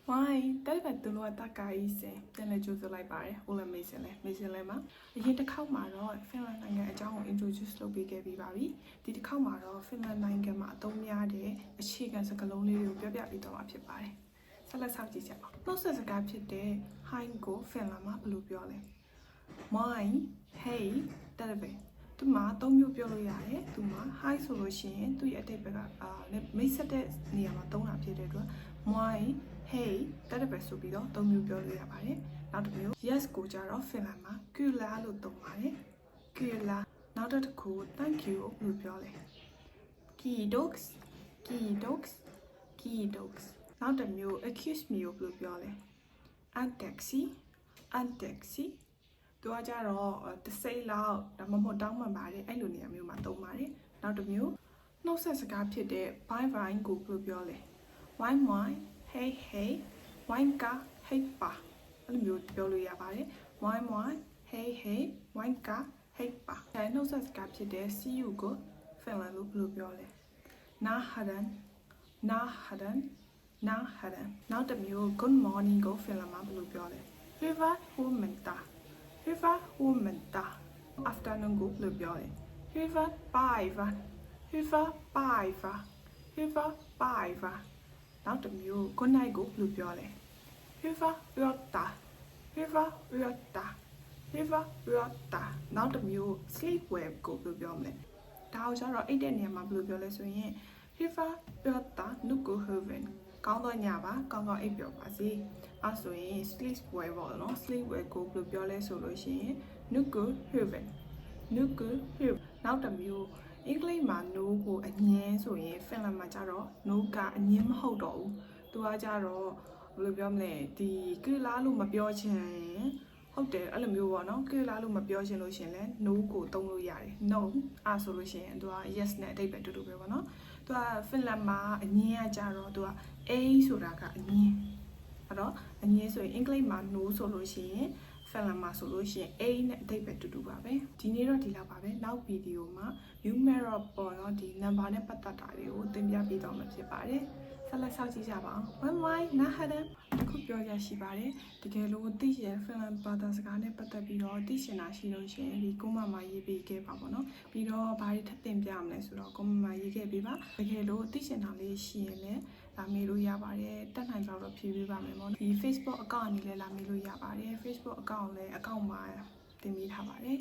Why တဲ့ဘက်သူတို့ကတက္ကီစင်ပြန်လဲကြိုးစားလိုက်ပါတယ်ဟိုလည်းမေးစင်လဲမှာအရင်တစ်ခေါက်မှာတော့ Finland နိုင်ငံအကြောင်းကို introduce လုပ်ပေးခဲ့ပြီးပါပြီဒီတစ်ခေါက်မှာတော့ Finland နိုင်ငံမှာအသုံးများတဲ့အခြေခံစကားလုံးလေးတွေကိုပြောပြပေးတော့မှာဖြစ်ပါတယ်ဆက်လက်ဆောင်ကြည့်ကြပါနှုတ်ဆက်စကားဖြစ်တဲ့ hi ကို Finland မှာဘယ်လိုပြောလဲ Why hey တဲ့ဘက်သူမှာ၃မျိုးပြောလို့ရတယ်သူမှာ hi ဆိုလို့ရှိရင်သူ့ရဲ့အတိတ်ဘက်ကမိတ်ဆက်တဲ့နေရာမှာသုံးတာဖြစ်တဲ့အတွက် why hey တဲ့ဘက်ဆိုပြီးတော့၃မျိုးပြောလို့ရပါတယ်နောက်တစ်မျိုး yes ကိုကြတော့ Finland မှာ kyllä လို့သုံးပါတယ် kyllä နောက်တစ်ခု thank you လို့ပြောလဲ kiitos kiitos kiitos နောက်တစ်မျိုး excuse me လို့ပြောလဲ anteeksi anteeksiသူကကြတော့တစ်စိမ့်လောက်ဒါမှမဟုတ်တောင်းပန်ပါတယ်အဲ့လိုနေရာမျိုးမှာသုံးပါတယ်နောက်တစ်မျိုးနှုတ်ဆက်စကားဖြစ်တဲ့ bye bye ကိုဘယ်လိုပြောလဲ wine wine hey hey wine ka hey pa အဲ့လိုမျိုးပြောလို့ရပါတယ် wine wine hey hey wine ka hey pa ဒါနှုတ်ဆက်စကားဖြစ်တဲ့ see you ကို Finland လို့ဘယ်လိုပြောလဲ nahadan nahadan nahadan နောက်တစ်မျိုး good morning ကို Finland မှာဘယ်လိုပြောလဲ hyvää huomenta hyvää huomenta afternoon ကိုဘယ်လိုပြောလဲ hyvää päivää hyvää päivää hyvää päivää နောက်တစ်မျိုး good night ကိုဘယ်လိုပြောလဲ hyvää yötä hyvää yötä hyvää yötä နောက်တစ်မျိုး sleep well ကိုဘယ်လိုပြောမလဲဒါကိုကျတော့အိတ်တဲ့နေရာမှာဘယ်လိုပြောလဲဆိုရင် hyvää yötä nukuhyvin ကောင်းသောညပါကောင်းကောင်းအိပ်ပျော်ပါစေအဲဆိုရင် sleep well ပေါ့နော် sleep well ကိုဘယ်လိုပြောလဲဆိုလို့ရှိရင် nukuhyvin nukuhyvin နောက်တစ်မျိုးအင်္ဂလိပ်မှာ no ကိုအငင်းဆိုရင် Finland မှာကျတော့ no ကအငင်းမဟုတ်တော့ဘူးသူကကြတော့ဘယ်လိုပြောမလဲဒီကလာလို့မပြောချင်ဟုတ်တယ်အဲ့လိုမျိုးပေါ့နော်ကလာလို့မပြောချင်လို့ရှင်လဲ no ကိုသုံးလို့ရတယ် no အဲ့ဆိုလို့ရှိရင်သူက yes နဲ့အဓိပ္ပာယ်တူတူပဲပေါ့နော်သူက Finland မှာအငင်းကကြတော့သူက a ဆိုတာကအငင်းအဲ့တော့အငင်းဆိုရင်အင်္ဂလိပ်မှာ no ဆိုလို့ရှိရင်Finland မှာဆိုလို့ရှိရင် a နဲ့အဓိပ္ပာယ်တူတူပါပဲဒီနေ့တော့ဒီလောက်ပါပဲနောက်ဗီဒီယိုမှာ numeral ပေါ့နော်ဒီ number နဲ့ပတ်သက်တာတွေကိုသင်ပြပေးတော့မှာဖြစ်ပါတယ်ဆက်လက်ဆောက်ကြည့်ကြပါအောင် why nahadan ခုပြောရရှိပါတယ်တကယ်လို့သိရ Finland ဘာသာစကားနဲ့ပတ်သက်ပြီးတော့သိချင်တာရှိလို့ရှိရင်ဒီ comment မှာရေးပေးခဲ့ပါပေါ့နော်ပြီးတော့ဘာတွေထပ်သင်ပြမလဲဆိုတော့ comment မှာရေးခဲ့ပေးပါတကယ်လို့သိချင်တာလေးရှိရင်လည်းလာမေးလို့ရပါတယ်တက်နိုင်တော့ဖြေပေးပါမယ်ပေါ့နော်ဒီ Facebook account အနေနဲ့လာမေးလို့ရပါတယ် Facebook account လည်း account မှာတင်ပေးထားပါတယ်